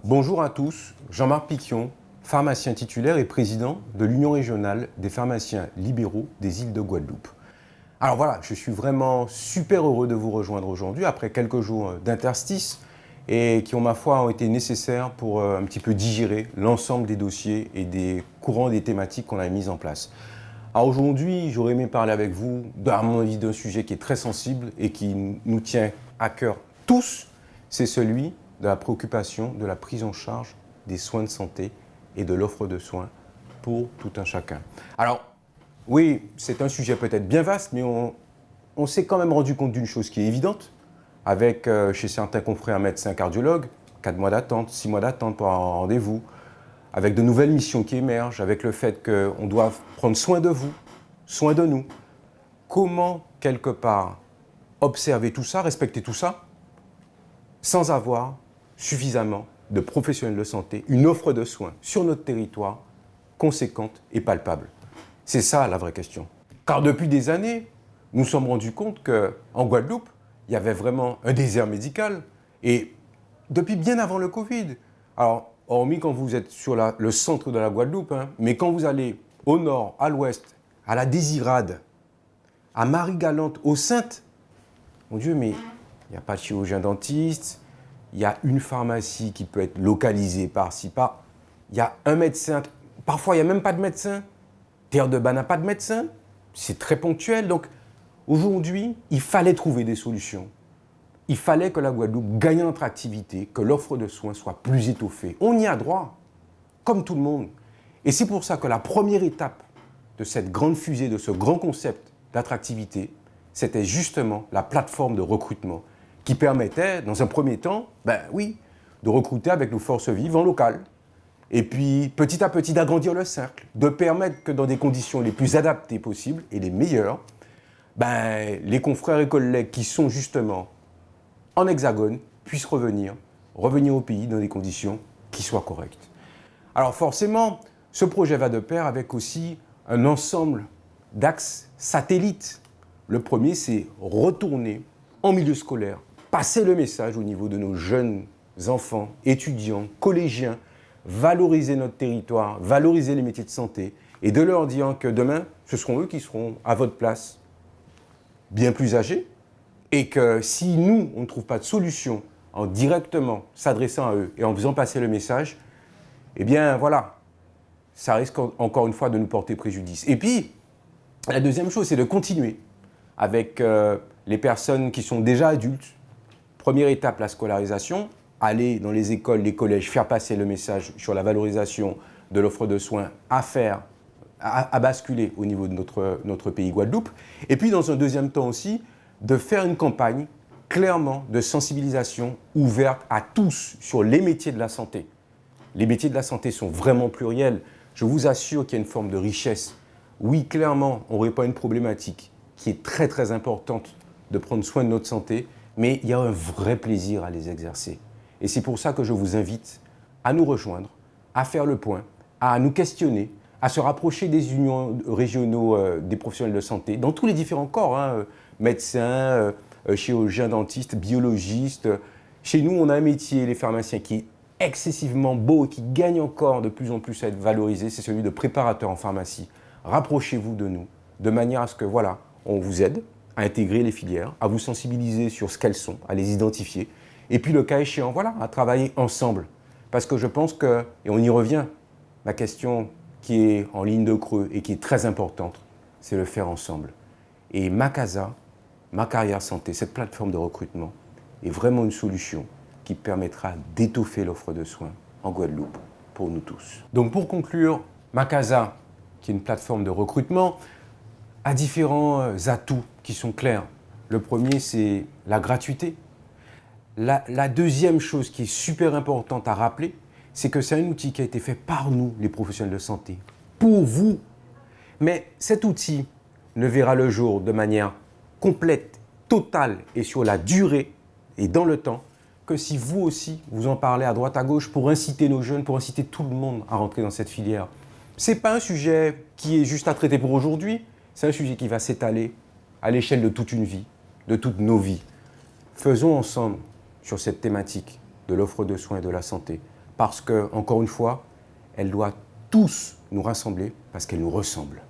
Bonjour à tous, Jean-Marc Piquion, pharmacien titulaire et président de l'Union régionale des pharmaciens libéraux des îles de Guadeloupe. Alors voilà, je suis vraiment super heureux de vous rejoindre aujourd'hui après quelques jours d'interstice et qui, ma foi, ont été nécessaires pour un petit peu digérer l'ensemble des dossiers et des courants des thématiques qu'on a mis en place. Alors aujourd'hui, j'aurais aimé parler avec vous, à mon avis, d'un sujet qui est très sensible et qui nous tient à cœur tous, c'est celui de la préoccupation de la prise en charge des soins de santé et de l'offre de soins pour tout un chacun. Alors, oui, c'est un sujet peut-être bien vaste, mais on s'est quand même rendu compte d'une chose qui est évidente, avec chez certains confrères médecins cardiologues, 4 mois d'attente, 6 mois d'attente pour un rendez-vous, avec de nouvelles missions qui émergent, avec le fait qu'on doit prendre soin de vous, soin de nous. Comment, quelque part, observer tout ça, respecter tout ça, sans avoir suffisamment de professionnels de santé, une offre de soins sur notre territoire conséquente et palpable? C'est ça la vraie question. Car depuis des années, nous nous sommes rendus compte qu'en Guadeloupe, il y avait vraiment un désert médical. Et depuis bien avant le Covid, alors hormis quand vous êtes sur le centre de la Guadeloupe, mais quand vous allez au nord, à l'ouest, à la Désirade, à Marie-Galante, aux Saintes, mon Dieu, mais il n'y a pas de chirurgien dentiste, il y a une pharmacie qui peut être localisée par-ci, par. Il y a un médecin, parfois il n'y a même pas de médecin. Terre de Bas n'a pas de médecin, c'est très ponctuel. Donc aujourd'hui, il fallait trouver des solutions. Il fallait que la Guadeloupe gagne en attractivité, que l'offre de soins soit plus étoffée. On y a droit, comme tout le monde. Et c'est pour ça que la première étape de cette grande fusée, de ce grand concept d'attractivité, c'était justement la plateforme de recrutement qui permettait, dans un premier temps, de recruter avec nos forces vives en local. Et puis, petit à petit, d'agrandir le cercle, de permettre que dans des conditions les plus adaptées possibles et les meilleures, les confrères et collègues qui sont justement en hexagone puissent revenir au pays dans des conditions qui soient correctes. Alors forcément, ce projet va de pair avec aussi un ensemble d'axes satellites. Le premier, c'est retourner en milieu scolaire, passer le message au niveau de nos jeunes enfants, étudiants, collégiens, valoriser notre territoire, valoriser les métiers de santé et de leur dire que demain, ce seront eux qui seront à votre place, bien plus âgés, et que si nous, on ne trouve pas de solution en directement s'adressant à eux et en faisant passer le message, eh bien voilà, ça risque encore une fois de nous porter préjudice. Et puis, la deuxième chose, c'est de continuer avec les personnes qui sont déjà adultes. Première étape, la scolarisation. Aller dans les écoles, les collèges, faire passer le message sur la valorisation de l'offre de soins à basculer au niveau de notre pays Guadeloupe. Et puis, dans un deuxième temps aussi, de faire une campagne clairement de sensibilisation ouverte à tous sur les métiers de la santé. Les métiers de la santé sont vraiment pluriels. Je vous assure qu'il y a une forme de richesse. Oui, clairement, on répond à une problématique qui est très, très importante de prendre soin de notre santé, mais il y a un vrai plaisir à les exercer. Et c'est pour ça que je vous invite à nous rejoindre, à faire le point, à nous questionner, à se rapprocher des unions régionaux des professionnels de santé, dans tous les différents corps, médecins, chirurgiens, dentistes, biologistes. Chez nous, on a un métier, les pharmaciens, qui est excessivement beau et qui gagne encore de plus en plus à être valorisé, c'est celui de préparateur en pharmacie. Rapprochez-vous de nous, de manière à ce que, on vous aide à intégrer les filières, à vous sensibiliser sur ce qu'elles sont, à les identifier, et puis le cas échéant, à travailler ensemble. Parce que je pense que, et on y revient, la question qui est en ligne de creux et qui est très importante, c'est le faire ensemble. Et Macasa, Ma Carrière Santé, cette plateforme de recrutement, est vraiment une solution qui permettra d'étoffer l'offre de soins en Guadeloupe pour nous tous. Donc pour conclure, Macasa, qui est une plateforme de recrutement, a différents atouts qui sont clairs. Le premier, c'est la gratuité. La deuxième chose qui est super importante à rappeler, c'est que c'est un outil qui a été fait par nous, les professionnels de santé, pour vous. Mais cet outil ne verra le jour de manière complète, totale et sur la durée et dans le temps que si vous aussi, vous en parlez à droite à gauche pour inciter nos jeunes, pour inciter tout le monde à rentrer dans cette filière. Ce n'est pas un sujet qui est juste à traiter pour aujourd'hui, c'est un sujet qui va s'étaler à l'échelle de toute une vie, de toutes nos vies. Faisons ensemble sur cette thématique de l'offre de soins et de la santé parce que, encore une fois, elle doit tous nous rassembler parce qu'elle nous ressemble.